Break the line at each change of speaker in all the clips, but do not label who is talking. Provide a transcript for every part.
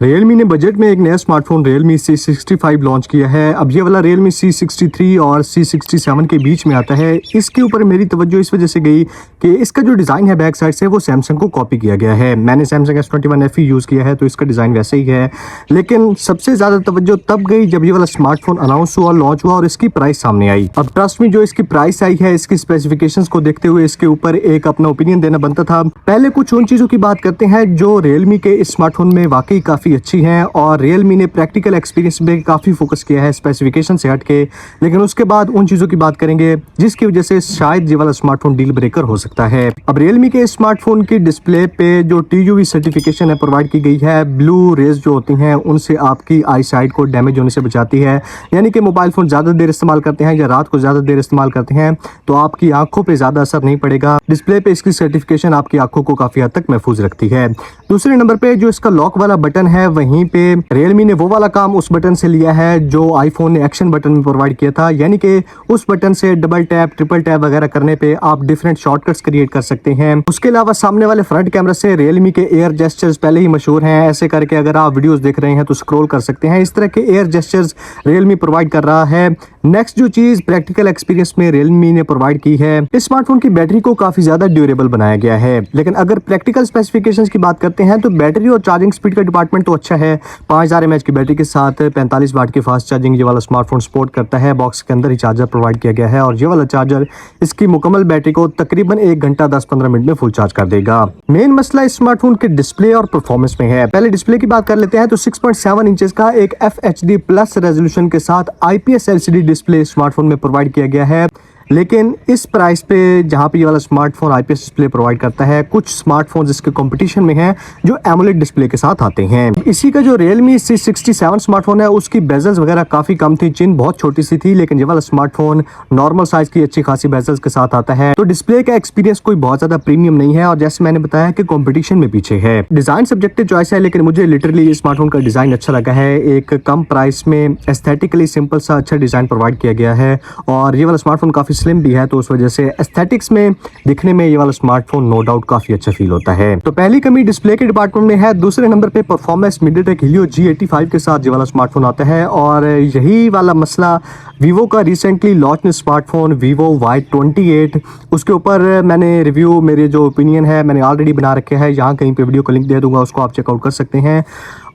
Realme ने budget में एक नया स्मार्टफोन Realme C65 लॉन्च किया है। अब ये वाला Realme C63 और C67 के बीच में आता है। इसके ऊपर मेरी तवज्जो इस वजह से गई कि इसका जो डिज़ाइन है बैक साइड से वो सैमसंग को कॉपी किया गया है। मैंने सैमसंग S21 FE यूज़ किया है तो इसका डिज़ाइन वैसे ही है, लेकिन सबसे ज़्यादा तवज्जो तब गई जब ये वाला स्मार्टफोन अनाउंस हुआ, लॉन्च हुआ और इसकी प्राइस सामने आई। अब ट्रस्ट में जो इसकी प्राइस आई है, इसकी स्पेसिफिकेशंस को देखते हुए इसके ऊपर एक अपना ओपिनियन देना बनता था। पहले कुछ उन चीज़ों की बात करते हैं जो Realme के इस स्मार्टफोन में वाकई काफ़ी अच्छी हैं और Realme ने प्रैक्टिकल एक्सपीरियंस में काफ़ी फोकस किया है स्पेसिफिकेशन से हटके। लेकिन उसके बाद उन चीज़ों की बात करेंगे जिसकी वजह से शायद ये वाला स्मार्टफोन डील ब्रेकर हो सकता है। अब Realme के स्मार्टफोन की डिस्प्ले पे जो TUV सर्टिफिकेशन है प्रोवाइड की गई है, ब्लू रेज जो होती हैं उनसे आपकी आई साइट को डैमेज होने से बचाती है। यानी कि मोबाइल फ़ोन ज़्यादा देर इस्तेमाल करते हैं या रात को ज़्यादा देर इस्तेमाल करते हैं तो आपकी आंखों पर ज़्यादा असर नहीं पड़ेगा। डिस्प्ले पे इसकी सर्टिफिकेशन आपकी आंखों को काफ़ी हद तक महफूज रखती है। दूसरे नंबर पे जो इसका लॉक वाला बटन है, वहीं पे Realme ने वो वाला काम उस बटन से लिया है जो आईफोन ने एक्शन बटन में प्रोवाइड किया था। यानी कि उस बटन से डबल टैप, ट्रिपल टैप वगैरह करने पे आप डिफरेंट शॉर्टकट्स क्रिएट कर सकते हैं। उसके अलावा सामने वाले फ्रंट कैमरा से Realme के एयर जेस्चर्स पहले ही मशहूर हैं। ऐसे करके अगर आप वीडियोस देख रहे हैं तो स्क्रॉल कर सकते हैं। इस तरह के एयर जेस्चर्स Realme प्रोवाइड कर रहा है। नेक्स्ट जो चीज प्रैक्टिकल एक्सपीरियंस में Realme ने प्रोवाइड की है, इस स्मार्टफोन की बैटरी को काफी ज्यादा ड्यूरेबल बनाया गया है। लेकिन अगर प्रैक्टिकल स्पेसिफिकेशंस की बात करते हैं तो बैटरी और चार्जिंग स्पीड का डिपार्टमेंट तो अच्छा है। 5000 mAh की बैटरी के साथ 45 वाट की फास्ट चार्जिंग ये वाला स्मार्टफोन सपोर्ट करता है। बॉक्स के अंदर ही चार्जर प्रोवाइड किया गया है और ये वाला चार्जर इसकी मुकम्मल बैटरी को तकरीबन 1 घंटा 10-15 मिनट में फुल चार्ज कर देगा। मेन मसला इस स्मार्टफोन के डिस्प्ले और परफॉर्मेंस में है। पहले डिस्प्ले की बात कर लेते हैं तो 6.7 इंचेस का एक FHD प्लस रेजोल्यूशन के साथ IPS LCD डिस्प्ले स्मार्टफोन में प्रोवाइड किया गया है। लेकिन इस प्राइस पे जहाँ पे ये वाला स्मार्टफोन IPS डिस्प्ले प्रोवाइड करता है, कुछ स्मार्टफोन्स इसके कंपटीशन में हैं जो एमोलेड डिस्प्ले के साथ आते हैं। इसी का जो Realme C67 स्मार्टफोन है उसकी बेजल्स वगैरह काफ़ी कम थी, चिन बहुत छोटी सी थी, लेकिन ये वाला स्मार्टफोन नॉर्मल साइज की अच्छी खासी बेजल्स के साथ आता है। तो डिस्प्ले का एक्सपीरियंस कोई बहुत ज़्यादा प्रीमियम नहीं है और जैसे मैंने बताया कि कॉम्पिटिशन में पीछे है। डिज़ाइन सब्जेक्टिव चॉइस है, लेकिन मुझे लिटरली इस स्मार्टफोन का डिज़ाइन अच्छा लगा है। एक कम प्राइस में एस्थेटिकली सिंपल सा अच्छा डिज़ाइन प्रोवाइड किया गया है और ये वाला स्मार्टफोन काफ़ी स्लिम भी है, तो उस वजह से एस्थेटिक्स में दिखने में ये वाला स्मार्टफोन नो डाउट काफी अच्छा फील होता है। तो पहली कमी डिस्प्ले के डिपार्टमेंट में है। दूसरे नंबर पे परफॉर्मेंस MediaTek Helio G85 के साथ ये वाला स्मार्टफोन आता है और यही वाला मसला वीवो का recently launch smartphone Vivo Y28, उसके ऊपर मैंने रिव्यू, मेरे जो ओपिनियन है मैंने ऑलरेडी बना रखे हैं, यहाँ कहीं पे वीडियो को लिंक दे दूंगा, उसको आप चेकआउट कर सकते हैं।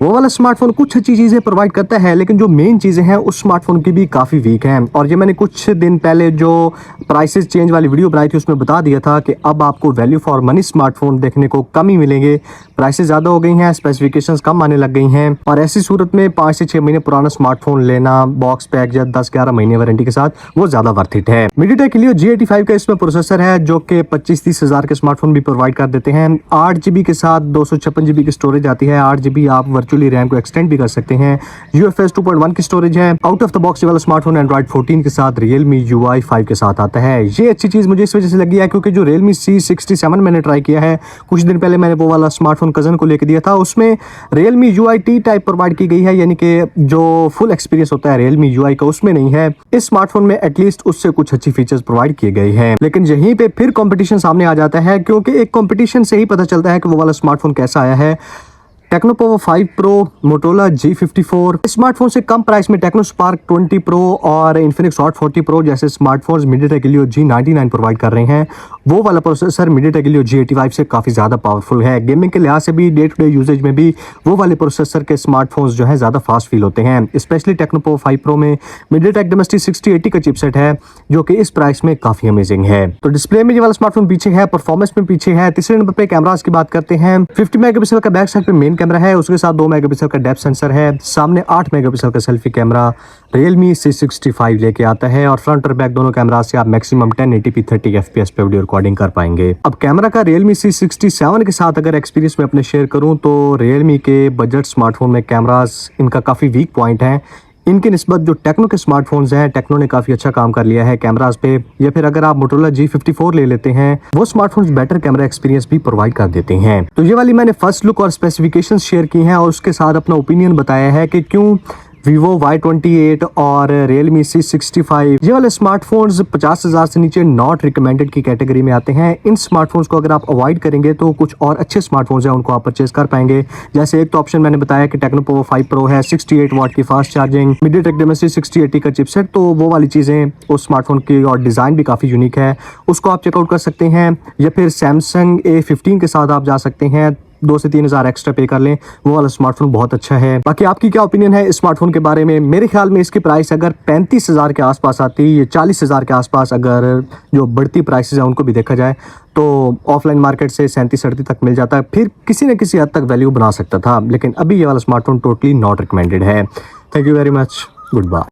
वो वाला स्मार्टफोन कुछ अच्छी चीज़ें प्रोवाइड करता है, लेकिन जो मेन चीज़ें हैं उस स्मार्टफोन की भी काफ़ी वीक हैं। और ये मैंने कुछ दिन पहले जो प्राइसेस चेंज वाली वीडियो बनाई थी उसमें बता दिया था कि अब आपको वैल्यू फॉर मनी स्मार्टफोन देखने को कम ही मिलेंगे। प्राइसेस ज़्यादा हो गई हैं, स्पेसिफिकेशंस कम आने लग गई हैं और ऐसी सूरत में 5 से 6 महीने पुराना स्मार्टफोन लेना बॉक्स पैक या 10-11 महीने वारंटी के साथ वो ज़्यादा वर्थ इट है। MediaTek Helio G85 का इसमें प्रोसेसर है जो कि 25-30 हज़ार के स्मार्टफोन भी प्रोवाइड कर देते हैं। 8 GB के साथ 256 GB की स्टोरेज आती है। 8 GB आप वर्चुअली रैम को एक्सटेंड भी कर सकते हैं। UFS 2.1 की स्टोरेज है। आउट ऑफ द बॉक्स वाला स्मार्टफोन Android 14 के साथ Realme UI 5 के साथ आता है। ये अच्छी चीज़ मुझे इस वजह से लगी है क्योंकि जो Realme C67 मैंने ट्राई किया है, कुछ दिन पहले मैंने वो वाला स्मार्टफोन कज़न को लेकर दिया था, उसमें Realme UI T type provide की गई है, यानी कि जो फुल एक्सपीरियंस होता है Realme UI का उसमें नहीं है। इस स्मार्टफोन में एटलीस्ट उससे कुछ अच्छी फीचर्स प्रोवाइड किए गए हैं। लेकिन यहीं पे फिर कंपटीशन सामने आ जाता है क्योंकि एक कंपटीशन से ही पता चलता है कि वो वाला स्मार्टफोन कैसा आया है। Tecno Povo 5 pro, Motorola G54, smartphone से कम प्राइस में टेक्नो स्पार्क 20 प्रो और इन्फिनिक्स हॉट 40 प्रो जैसे smartphones MediaTek Helio G99 provide कर रहे हैं। वो वाला प्रोसेसर MediaTek Helio G85 से काफ़ी ज़्यादा पावरफुल है। गेमिंग के लिहाज से भी, डे टू डे यूजेज में भी वो वाले प्रोसेसर के स्मार्टफोन्स जो है ज़्यादा फास्ट फील होते हैं। स्पेशली टेक्नो पोवो 5 प्रो में MediaTek Dimensity 6080 का चिपसेट है जो कि इस प्राइस में काफ़ी अमेजिंग है। तो डिस्प्ले में ये वाला स्मार्टफोन पीछे है, परफॉर्मेंस में पीछे है। तीसरे नंबर पर कैमराज की बात करते हैं। 50 मेगापिक्सल का बैक साइड पे मेन कैमरा है, उसके साथ 2 मेगापिक्सल का डेप्थ सेंसर है। सामने 8 मेगापिक्सल का सेल्फी कैमरा Realme C65 लेके आता है और फ्रंट और बैक दोनों कैमरा से आप मैक्सिमम 1080p 30 FPS पे वीडियो रिकॉर्डिंग कर पाएंगे। अब कैमरा का Realme C67 के साथ अगर एक्सपीरियंस में अपने शेयर करूं तो Realme के बजट स्मार्टफोन में कैमरास इनका काफ़ी वीक पॉइंट है। इनकी निस्बत जो टेक्नो के स्मार्टफोन्स हैं, टेक्नो ने काफ़ी अच्छा काम कर लिया है कैमरास पे। या फिर अगर आप मोटोरोला G54 ले लेते हैं, वो स्मार्टफोन्स बेटर कैमरा एक्सपीरियंस भी प्रोवाइड कर देते हैं। तो ये वाली मैंने फर्स्ट लुक और स्पेसिफिकेशंस शेयर की हैं और उसके साथ अपना ओपिनियन बताया है कि क्यों Vivo Y28 और Realme C65 ये वाले स्मार्टफोन्स 50,000 से नीचे नॉट रिकमेंडेड की कैटेगरी में आते हैं। इन स्मार्टफोन्स को अगर आप अवॉइड करेंगे तो कुछ और अच्छे स्मार्टफोन्स हैं उनको आप परचेज कर पाएंगे। जैसे एक तो ऑप्शन मैंने बताया कि टेक्नो पोवो 5 Pro है, 68 वाट की फास्ट चार्जिंग, MediaTek Dimensity 6080 का चिपसेट, तो वो वाली चीज़ें उस स्मार्टफोन की, और डिज़ाइन भी काफ़ी यूनिक है, उसको आप चेकआउट कर सकते हैं। या फिर Samsung A15 के साथ आप जा सकते हैं, 2 से 3 हज़ार एक्स्ट्रा पे कर लें, वो वाला स्मार्टफोन बहुत अच्छा है। बाकी आपकी क्या ओपिनियन है इस स्मार्टफोन के बारे में? मेरे ख्याल में इसकी प्राइस अगर 35,000 के आसपास आती, ये 40,000 के आसपास, अगर जो बढ़ती प्राइसेस हैं उनको भी देखा जाए तो ऑफलाइन मार्केट से 37-38 तक मिल जाता है, फिर किसी न किसी हद तक वैल्यू बना सकता था। लेकिन अभी ये वाला स्मार्टफोन टोटली नॉट रिकमेंडेड है। Thank you very much, good bye.